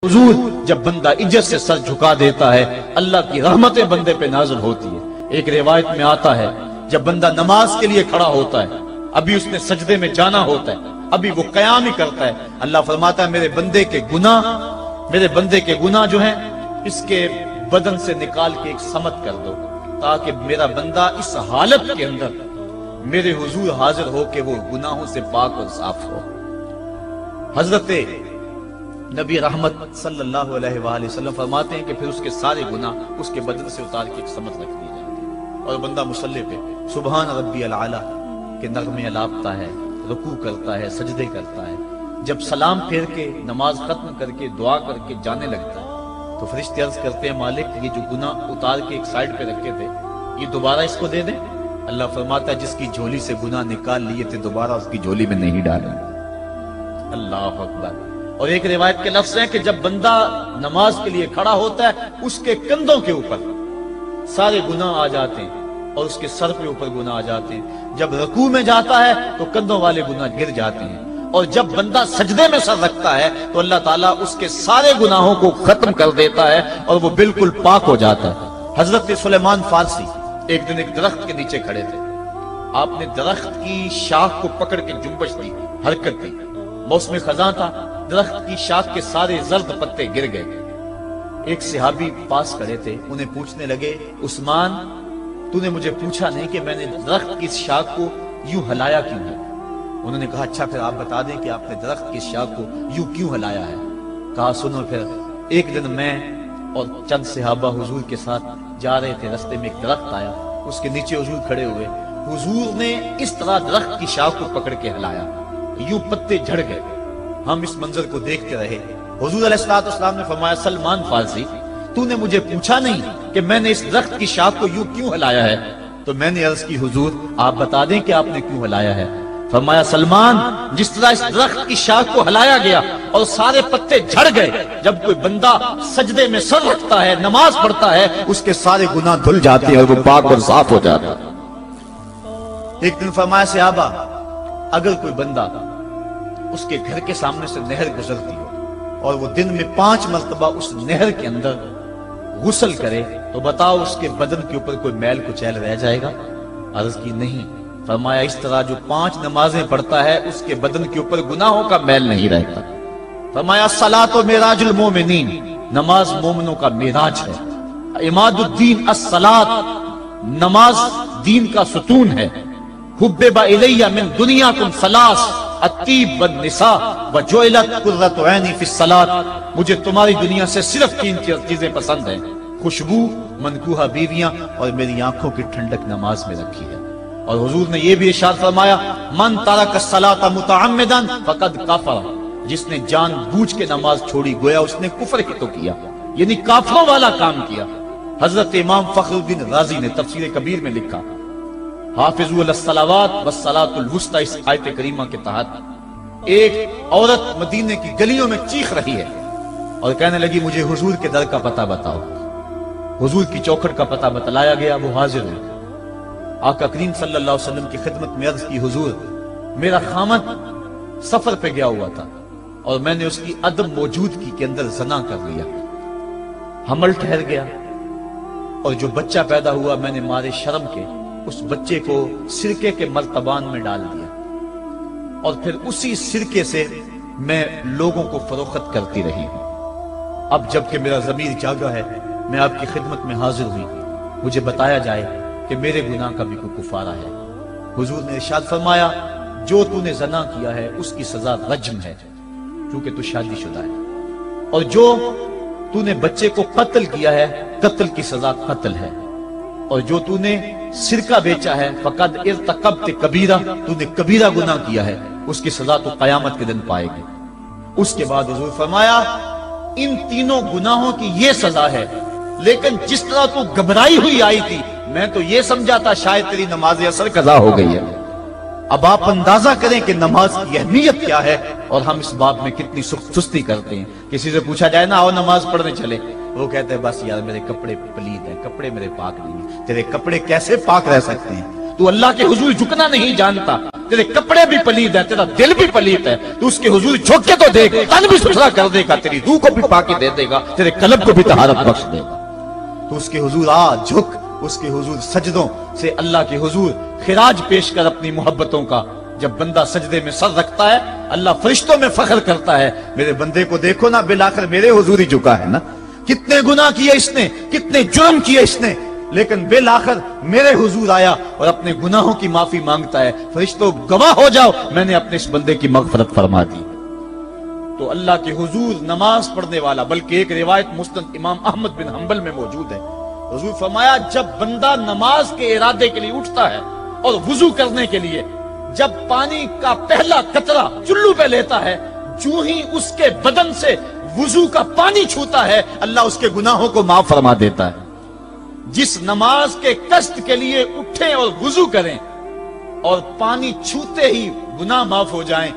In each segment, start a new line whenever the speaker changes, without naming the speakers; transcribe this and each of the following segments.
حضور جب بندہ عزت سے سر جھکا دیتا ہے اللہ کی رحمتیں بندے پہ نازل ہوتی ہے۔ ایک روایت میں آتا ہے جب بندہ نماز کے لیے کھڑا ہوتا ہے، ابھی اس نے سجدے میں جانا ہوتا ہے، ابھی وہ قیام ہی کرتا ہے، اللہ فرماتا ہے میرے بندے کے گناہ جو ہیں اس کے بدن سے نکال کے ایک سمت کر دو، تاکہ میرا بندہ اس حالت کے اندر میرے حضور حاضر ہو کہ وہ گناہوں سے پاک اور صاف ہو۔ حضرت نبی رحمت صلی اللہ علیہ وآلہ وسلم فرماتے ہیں کہ پھر اس کے سارے گناہ اس کے بدن سے اتار کے ایک سمت رکھ دی جاتی ہے، اور بندہ مصلی پہ سبحان ربی العالی کے نغمے الاپتا ہے، رکوع کرتا ہے، سجدے کرتا ہے۔ جب سلام پھیر کے نماز ختم کر کے دعا کر کے جانے لگتا ہے تو فرشتے عرض کرتے ہیں مالک یہ جو گناہ اتار کے ایک سائیڈ پہ رکھے تھے یہ دوبارہ اس کو دے دیں۔ اللہ فرماتا ہے جس کی جھولی سے گناہ نکال لیے تھے دوبارہ اس کی جھولی میں نہیں ڈالیں۔ اللہ اکبر۔ اور ایک روایت کے لفظ ہیں کہ جب بندہ نماز کے لیے کھڑا ہوتا ہے اس کے کندھوں کے اوپر سارے گناہ آ جاتے ہیں اور اس کے سر پہ اوپر گناہ آ جاتے ہیں، جب رکوع میں جاتا ہے تو کندھوں والے گناہ گر جاتے ہیں، اور جب بندہ سجدے میں سر رکھتا ہے تو اللہ تعالیٰ اس کے سارے گناہوں کو ختم کر دیتا ہے اور وہ بالکل پاک ہو جاتا ہے۔ حضرت سلیمان فارسی ایک دن ایک درخت کے نیچے کھڑے تھے، آپ نے درخت کی شاخ کو پکڑ کے جنبش دی، حرکت دی، موسم خزاں تھا، درخت کی شاخ کے سارے زرد پتے گر گئے۔ ایک صحابی پاس کھڑے تھے، انہیں پوچھنے لگے عثمان تو نے مجھے پوچھا نہیں کہ میں نے درخت کی شاخ کو یوں ہلایا کیوں ہے؟ انہوں نے کہا اچھا پھر آپ بتا دیں کہ آپ نے درخت کی شاخ کو یوں کیوں ہلایا ہے؟ کہا سنو پھر ایک دن میں اور چند صحابہ حضور کے ساتھ جا رہے تھے، رستے میں ایک درخت آیا، اس کے نیچے حضور کھڑے ہوئے، حضور نے اس طرح درخت کی شاخ کو پکڑ کے ہلایا، یوں پتے جھڑ گئے، ہم اس منظر کو دیکھتے رہے۔ حضور علیہ السلام نے فرمایا سلمان فارسی تو نے مجھے پوچھا نہیں کہ میں نے اس درخت کی شاخ کو یوں کیوں ہلایا ہے؟ تو میں نے عرض کی حضور آپ بتا دیں کہ آپ نے کیوں ہلایا ہے؟ فرمایا سلمان جس طرح اس درخت کی شاخ کو ہلایا گیا اور سارے پتے جھڑ گئے، جب کوئی بندہ سجدے میں سر رکھتا ہے نماز پڑھتا ہے اس کے سارے گناہ دھل جاتے ہیں اور وہ پاک اور صاف ہو جاتا ہے۔ ایک دن فرمایا صحابہ اگر کوئی بندہ اس کے گھر کے سامنے سے نہر گزرتی ہو اور وہ دن میں 5 مرتبہ اس نہر کے اندر غسل کرے تو بتاؤ اس کے بدن کے اوپر کوئی میل کچیل رہ جائے گا؟ عرض کی نہیں۔ فرمایا اس طرح جو 5 نمازیں پڑھتا ہے اس کے بدن کے اوپر گناہوں کا میل نہیں رہتا۔ فرمایا الصلاۃ معراج المومنین، نماز مومنوں کا معراج ہے۔ عماد الدین الصلاۃ، نماز دین کا ستون ہے۔ حبب الی من دنیاکم ثلاث الطیب والنساء وجعلت قرۃ عینی فی الصلاۃ، مجھے تمہاری دنیا سے صرف 3 چیزیں پسند ہیں، خوشبو، منکوحہ بیویاں اور میری آنکھوں کی ٹھنڈک نماز میں رکھی ہے۔ اور حضور نے یہ بھی ارشاد فرمایا من ترک الصلاۃ متعمدا فقد کفر، جس نے جان بوجھ کے نماز چھوڑی گویا اس نے کفر ہی تو کیا، یعنی کافروں والا کام کیا۔ حضرت امام فخر الدین رازی نے تفسیر کبیر میں لکھا حافظوا علی الصلوات والصلاۃ الوسطی، اس آیت کریمہ کے تحت ایک عورت مدینے کی گلیوں میں چیخ رہی ہے اور کہنے لگی مجھے حضور کے در کا پتہ بتاؤ۔ حضور کی چوکھٹ کا پتہ بتلایا گیا، وہ حاضر ہوئی۔ آقا کریم صلی اللہ علیہ وسلم کی خدمت میں عرض کی حضور میرا خامد سفر پہ گیا ہوا تھا اور میں نے اس کی عدم موجودگی کے اندر زنا کر لیا، حمل ٹھہر گیا اور جو بچہ پیدا ہوا میں نے مارے شرم کے اس بچے کو سرکے کے مرتبان میں ڈال دیا اور پھر اسی سرکے سے میں لوگوں کو فروخت کرتی رہی ہوں۔ اب جب کہ میرا ضمیر جاگا ہے میں آپ کی خدمت میں حاضر ہوئی، مجھے بتایا جائے کہ میرے گناہ کا بھی کوئی کفارہ ہے۔ حضور نے ارشاد فرمایا جو تو نے زنا کیا ہے اس کی سزا رجم ہے کیونکہ تو شادی شدہ ہے، اور جو تو نے بچے کو قتل کیا ہے قتل کی سزا قتل ہے، اور جو تو نے سرکہ بیچا ہے فقد ارتکبت کبیرہ، تو نے کبیرہ گناہ کیا ہے، اس کی سزا تو قیامت کے دن پائے گی۔ اس کے بعد حضور فرمایا ان تینوں گناہوں کی یہ سزا ہے، لیکن جس طرح تو گھبرائی ہوئی آئی تھی میں تو یہ سمجھا تھا شاید تیری نماز اثر قضا ہو گئی ہے۔ اب آپ اندازہ کریں کہ نماز کی اہمیت کیا ہے اور ہم اس باب میں کتنی سستی کرتے ہیں۔ کسی سے پوچھا جائے نا آؤ نماز پڑھنے چلے، وہ کہتے ہیں بس یار میرے کپڑے پلید ہیں، کپڑے میرے پاک نہیں ہیں۔ تیرے کپڑے کیسے پاک رہ سکتے ہیں؟ تو اللہ کے حضور جھکنا نہیں جانتا، تیرے کپڑے بھی پلید ہے، تیرا دل بھی پلید ہے، تو اس کے حضور جھک کے تو دیکھ، تن بھی ستھرا کر دے گا، تیری روح کو بھی پاکی دے دے گا، تیرے قلب کو بھی طہارت بخش دے گا۔ تو اس کے حضور آ جھک، اس کے حضور سجدوں سے اللہ کے حضور خراج پیش کر اپنی محبتوں کا۔ جب بندہ سجدے میں سر رکھتا ہے اللہ فرشتوں میں فخر کرتا ہے، میرے بندے کو دیکھو نا، بالآخر میرے حضور ہی جھکا ہے نا، کتنے گناہ کیے اس نے، کتنے جرم کیے اس نے، لیکن بالآخر میرے حضور آیا اور اپنے گناہوں کی معافی مانگتا ہے۔ فرشتوں گواہ ہو جاؤ، میں نے اپنے اس بندے کی مغفرت فرما دی۔ تو اللہ کے حضور نماز پڑھنے والا، بلکہ ایک روایت مسند امام احمد بن حنبل میں موجود ہے، حضور فرمایا جب بندہ نماز کے ارادے کے لیے اٹھتا ہے اور وضو کرنے کے لیے، جب پانی کا پہلا قطرہ چلو پہ لیتا ہے، جو ہی اس کے بدن سے وضو کا پانی چھوتا ہے اللہ اس کے گناہوں کو معاف فرما دیتا ہے۔ جس نماز کے قصد کے لیے اٹھیں اور وضو کریں اور پانی چھوتے ہی گناہ معاف ہو جائیں،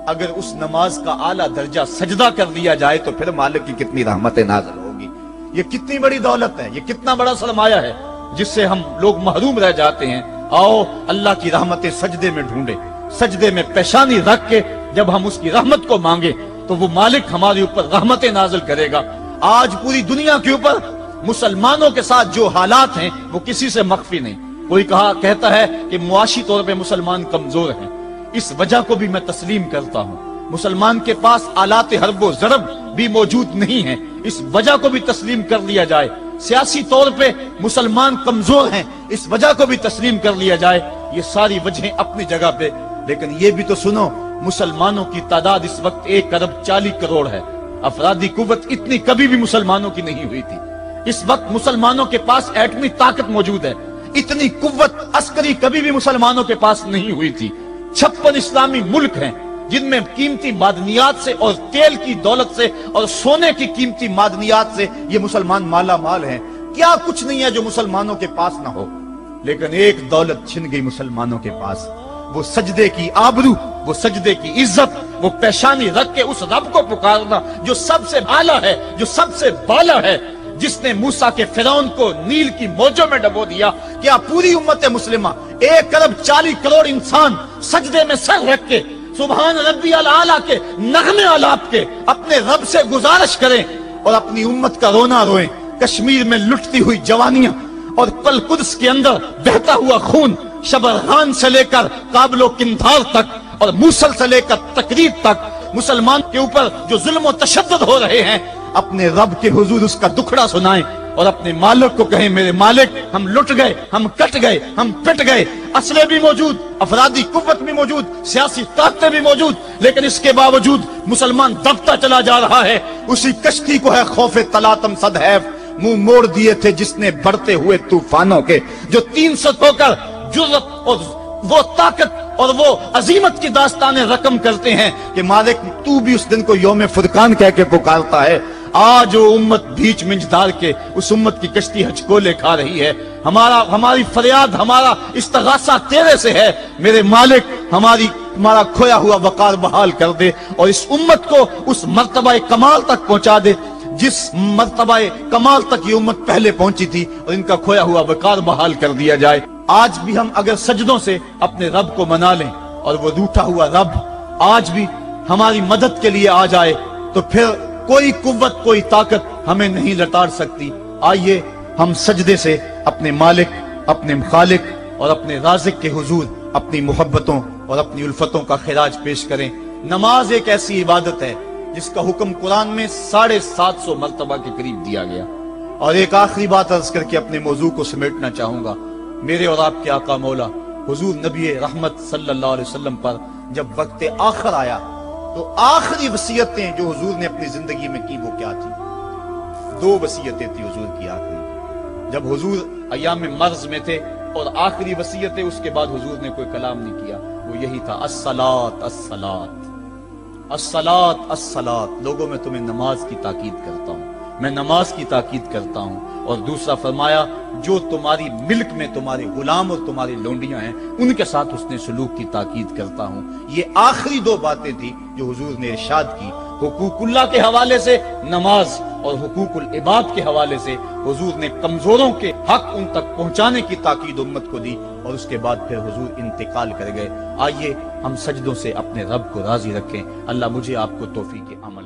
اگر اس نماز کا اعلیٰ درجہ سجدہ کر دیا جائے تو پھر مالک کی کتنی رحمت نازل ہوگی، یہ کتنی بڑی دولت ہے، یہ کتنا بڑا سرمایہ ہے جس سے ہم لوگ محروم رہ جاتے ہیں۔ آؤ اللہ کی رحمتیں سجدے میں ڈھونڈے، سجدے میں پیشانی رکھ کے جب ہم اس کی رحمت کو مانگے تو وہ مالک ہمارے اوپر رحمتیں نازل کرے گا۔ آج پوری دنیا کے اوپر مسلمانوں کے ساتھ جو حالات ہیں وہ کسی سے مخفی نہیں۔ کوئی کہتا ہے کہ معاشی طور پہ مسلمان کمزور ہیں، اس وجہ کو بھی میں تسلیم کرتا ہوں۔ مسلمان کے پاس آلات حرب و ضرب بھی موجود نہیں ہیں، اس وجہ کو بھی تسلیم کر لیا جائے۔ سیاسی طور پہ مسلمان کمزور ہیں، اس وجہ کو بھی تسلیم کر لیا جائے۔ یہ ساری وجہیں اپنی جگہ پہ، لیکن یہ بھی تو سنو مسلمانوں کی تعداد اس وقت 1 ارب 40 کروڑ ہے۔ افرادی قوت اتنی کبھی بھی مسلمانوں کی نہیں ہوئی تھی۔ اس وقت مسلمانوں کے پاس ایٹمی طاقت موجود ہے، اتنی قوت عسکری کبھی بھی مسلمانوں کے پاس نہیں ہوئی تھی۔ 56 اسلامی ملک ہیں جن میں قیمتی معدنیات سے اور تیل کی دولت سے اور سونے کی قیمتی معدنیات سے یہ مسلمان مالا مال ہیں۔ کیا کچھ نہیں ہے جو مسلمانوں کے پاس نہ ہو، لیکن ایک دولت چھن گئی مسلمانوں کے پاس، وہ سجدے کی آبرو، وہ سجدے کی عزت، وہ پیشانی رکھ کے اس رب کو پکارنا جو سب سے اعلیٰ ہے، جو سب سے بالا ہے، جس نے موسیٰ کے فرعون کو نیل کی موجوں میں ڈبو دیا۔ کیا پوری امت مسلمہ 1 ارب 40 کروڑ انسان سجدے میں سر رکھ کے سبحان ربی الاعلیٰ کے نغمے آلاپ کے اپنے رب سے گزارش کریں اور اپنی امت کا رونا روئیں؟ کشمیر میں لٹتی ہوئی جوانیاں اور قل قدس کے اندر بہتا ہوا خون، شبرغان سے لے کر کابل و قندھار تک اور موصل سے لے کر تکریب تک مسلمان کے اوپر جو ظلم و تشدد ہو رہے ہیں، اپنے رب کے حضور اس کا دکھڑا سنائیں اور اپنے مالک کو کہیں میرے مالک ہم لٹ گئے، ہم کٹ گئے، ہم پٹ گئے، اسلحے بھی موجود، افرادی قوت بھی موجود، سیاسی طاقتیں بھی موجود، لیکن اس کے باوجود مسلمان دبتا چلا جا رہا ہے۔ اسی کشتی کو ہے خوف تلاطم صدحیف منہ موڑ دیے تھے جس نے بڑھتے ہوئے طوفانوں کے، جو 300 ہو کر جرأت اور وہ طاقت اور وہ عظیمت کی داستانیں رقم کرتے ہیں کہ مالک تو بھی اس دن کو یوم فرقان کہہ کے پکارتا ہے۔ آج وہ امت بیچ منجدار کے اس امت کی کشتی ہچکولے کھا رہی ہے۔ ہماری فریاد، ہمارا استغاثہ تیرے سے ہے، میرے مالک ہمارا کھویا ہوا وقار بحال کر دے اور اس امت کو اس مرتبہ کمال تک پہنچا دے جس مرتبہ کمال تک یہ امت پہلے پہنچی تھی، اور ان کا کھویا ہوا وقار بحال کر دیا جائے۔ آج بھی ہم اگر سجدوں سے اپنے رب کو منا لیں اور وہ روٹھا ہوا رب آج بھی ہماری مدد کے لیے آ جائے تو پھر کوئی قوت، کوئی طاقت ہمیں نہیں لٹار سکتی۔ آئیے ہم سجدے سے اپنے مالک، اپنے خالق اور اپنے رازق کے حضور اپنی محبتوں اور اپنی الفتوں کا خراج پیش کریں۔ نماز ایک ایسی عبادت ہے جس کا حکم قرآن میں 750 مرتبہ کے قریب دیا گیا۔ اور ایک آخری بات عرض کر کے اپنے موضوع کو سمیٹنا چاہوں گا۔ میرے اور آپ کے آقا مولا حضور نبی رحمت صلی اللہ علیہ وسلم پر جب وقت آخر آیا تو آخری وصیتیں جو حضور نے اپنی زندگی میں کی وہ کیا تھی؟ 2 وصیتیں تھی حضور کی آخری، جب حضور ایام مرض میں تھے، اور آخری وصیتیں اس کے بعد حضور نے کوئی کلام نہیں کیا، وہ یہی تھا الصلاۃ الصلاۃ الصلاۃ الصلاۃ۔ لوگوں میں تمہیں نماز کی تاکید کرتا ہوں، میں نماز کی تاکید کرتا ہوں۔ اور دوسرا فرمایا جو تمہاری ملک میں تمہارے غلام اور تمہاری لونڈیاں ہیں ان کے ساتھ حسن سلوک کی تاکید کرتا ہوں۔ یہ آخری 2 باتیں تھی جو حضور نے ارشاد کی، حقوق اللہ کے حوالے سے نماز اور حقوق العباد کے حوالے سے حضور نے کمزوروں کے حق ان تک پہنچانے کی تاکید امت کو دی، اور اس کے بعد پھر حضور انتقال کر گئے۔ آئیے ہم سجدوں سے اپنے رب کو راضی رکھیں۔ اللہ مجھے آپ کو توفیق عمل